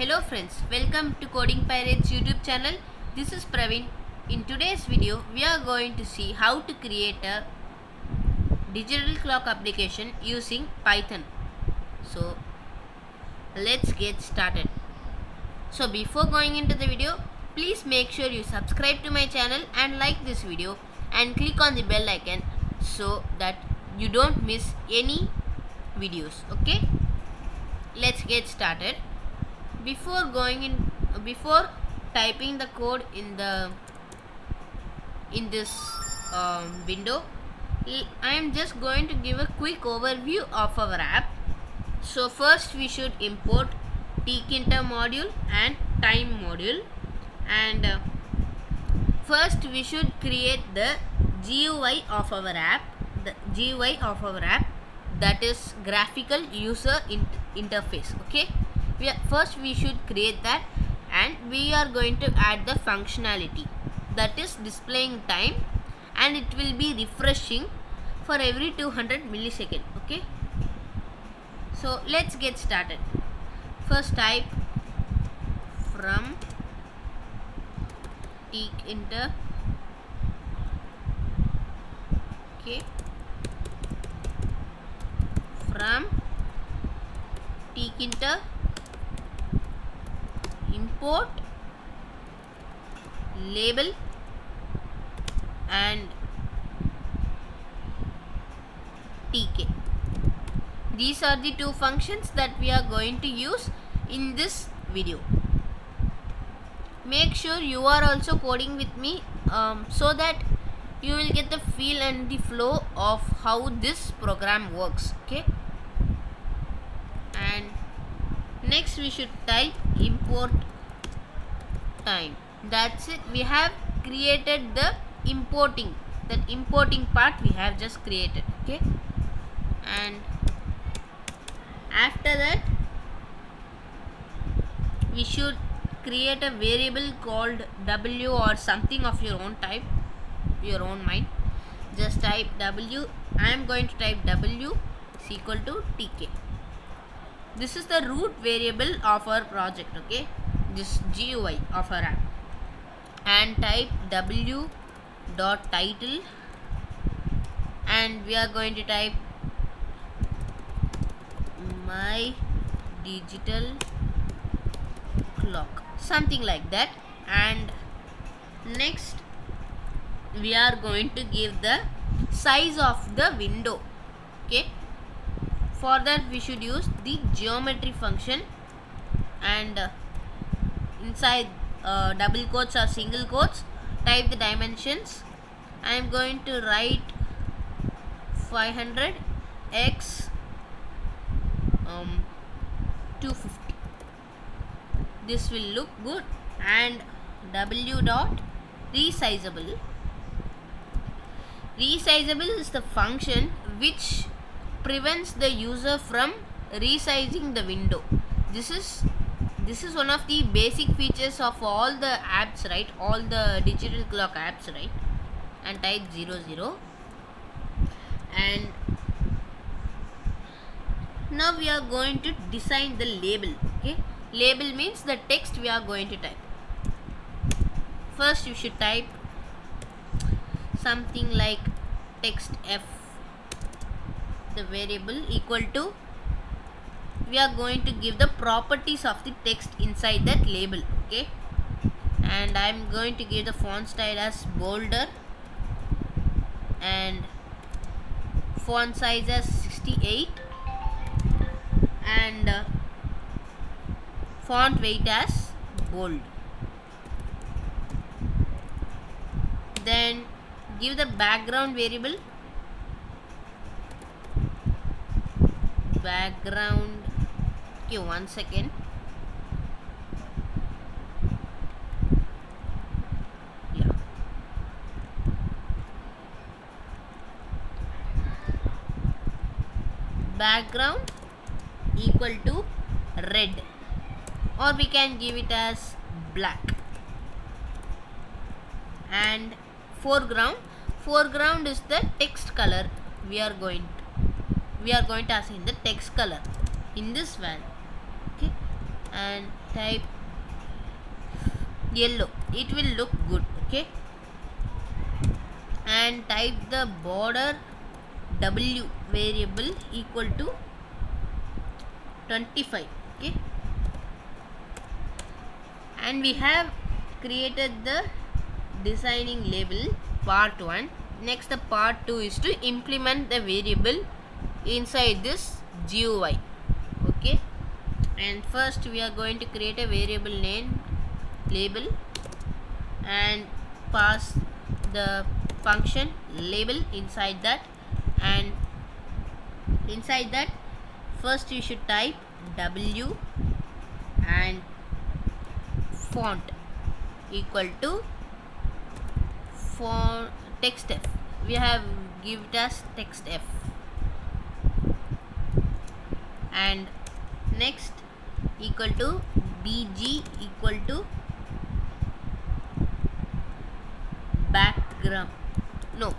Hello friends, welcome to Coding Pirates YouTube channel. This is Praveen. In today's video, we are going to see how to create a digital clock application using Python. So let's get started. So before going into the video, please make sure you subscribe to my channel and like this video and click on the bell icon so that you don't miss any videos. Okay, let's get started. Before typing the code in this window, I am just going to give a quick overview of our app. So first we should import tkinter module and time module, and first we should create the GUI of our app. The GUI of our app, that is graphical user interface. Okay, first we should create that, and we are going to add the functionality, that is displaying time, and it will be refreshing for every 200 milliseconds. Okay, so let's get started. First type from tkinter. Okay, from tkinter import label and tk. These are the two functions that we are going to use in this video. Make sure you are also coding with me so that you will get the feel and the flow of how this program works. Okay, and next we should type import time. That's it. We have created the importing. That importing part we have just created. Okay, and after that we should create a variable called w or something of your own type, your own mind. Just type w. I am going to type w is equal to tk. This is the root variable of our project. Okay, this GUI of our app, and type w dot title, and we are going to type my digital clock, something like that. And next we are going to give the size of the window. Okay, for that we should use the geometry function, and inside double quotes or single quotes type the dimensions. I am going to write 500 x 250. This will look good. And w dot resizable. Resizable is the function which prevents the user from resizing the window. This is one of the basic features of all the apps, right? All the digital clock apps, right? And type 00. And now we are going to design the label. Okay, label means the text we are going to type. First you should type something like text f, the variable equal to, we are going to give the properties of the text inside that label. Okay, and I am going to give the font style as bolder and font size as 68 and font weight as bold. Then give the background variable, background. Okay, 1 second. Yeah, background equal to red, or we can give it as black. And foreground is the text color. We are going to assign the text color in this value. Okay, and type yellow. It will look good. Okay, and type the border w variable equal to 25. Okay, and we have created the designing label part 1. Next, the part 2 is to implement the variable inside this GUI. Okay, and first we are going to create a variable name label and pass the function label inside that, and inside that first you should type w and font equal to for text f. We have give it as text f, and next equal to bg equal to background. No,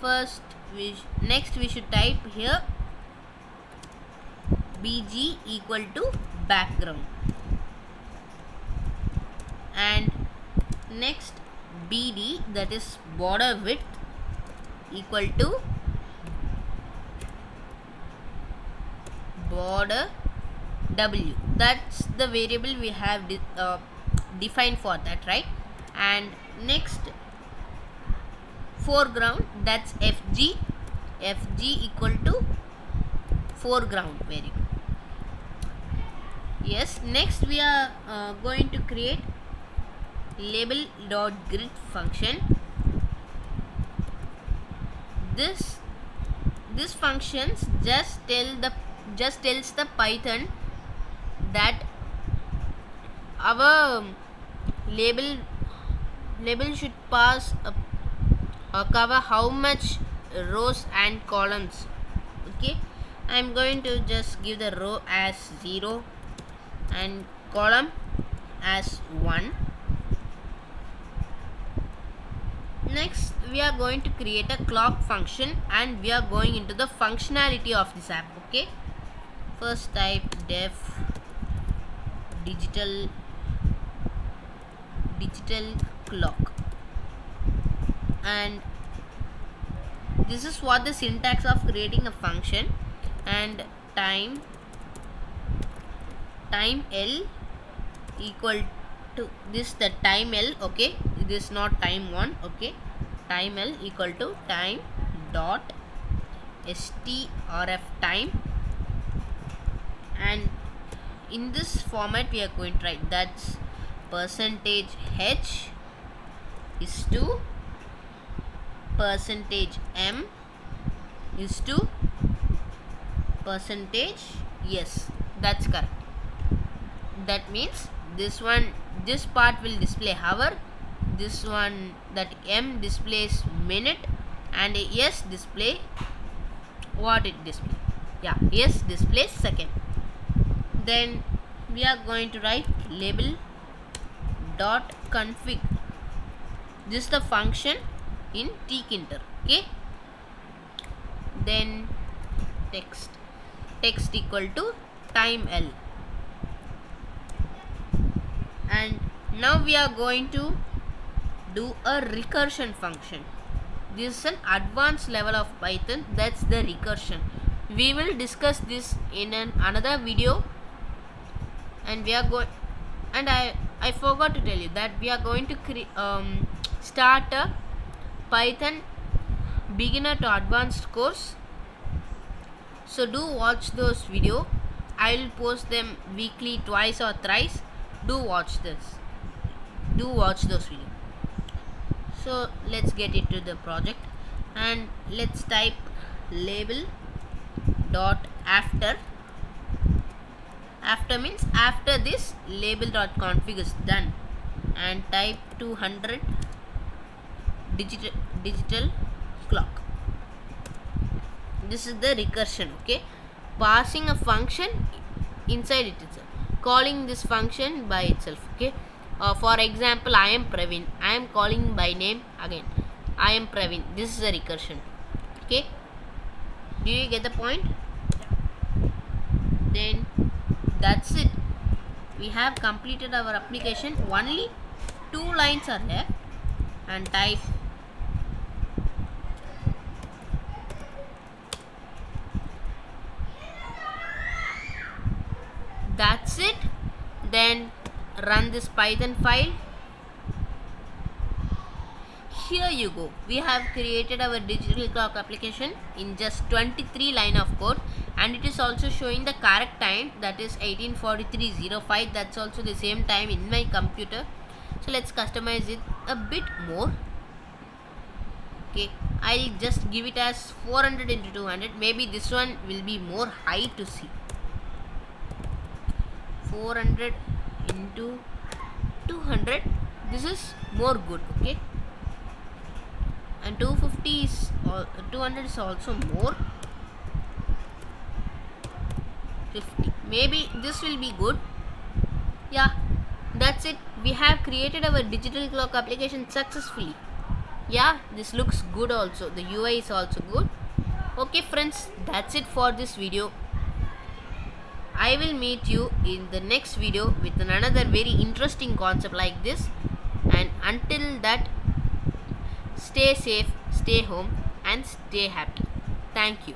first next we should type here bg equal to background, and next bd, that is border width, equal to border w. That's the variable we have defined for that, right? And next foreground, that's fg equal to foreground variable. Yes, next we are going to create label.grid function. This functions just tells the Python that our label should pass cover how much rows and columns. Okay, I am going to just give the row as 0 and column as 1. Next we are going to create a clock function, and we are going into the functionality of this app. Okay, first type def digital clock, and this is what the syntax of creating a function. And time L equal to this, the time L. Okay, this is not time 1. Okay, time L equal to time dot strf time, and in this format we are going to write, that's percentage h is to percentage m is to percentage. Yes, that's correct. That means this part will display hour, this one, that m displays minute, and s display what it displays. Yeah, s displays second. Then we are going to write label dot config. This is the function in tkinter. Okay, then text equal to time L, and now we are going to do a recursion function. This is an advanced level of Python, that's the recursion. We will discuss this in another video, and we are going, and I forgot to tell you that we are going to start a Python beginner to advanced course. So do watch those videos. I will post them weekly, twice or thrice. Do watch those videos. So let's get into the project, and let's type label dot after. After means after this label dot config is done, and type 200 digital clock. This is the recursion. Okay, passing a function inside it itself, calling this function by itself. Okay, for example, I am Praveen, I am calling by name again, I am Praveen. This is a recursion. Okay, do you get the point? Then That's it. We have completed our application. Only 2 lines are left. And type that's it. Then run this Python file. Here you go. We have created our digital clock application in just 23 line of code, and it is also showing the correct time, that is 18:43:05. That's also the same time in my computer. So let's customize it a bit more. Okay, I'll just give it as 400 into 200. Maybe this one will be more high to see. 400 into 200. This is more good. Okay, and 250 is 200 is also more. 50. Maybe this will be good. Yeah, that's it. We have created our digital clock application successfully. Yeah, this looks good also. The UI is also good. Okay friends, that's it for this video. I will meet you in the next video with another very interesting concept like this. And until that, stay safe, stay home, and stay happy. Thank you.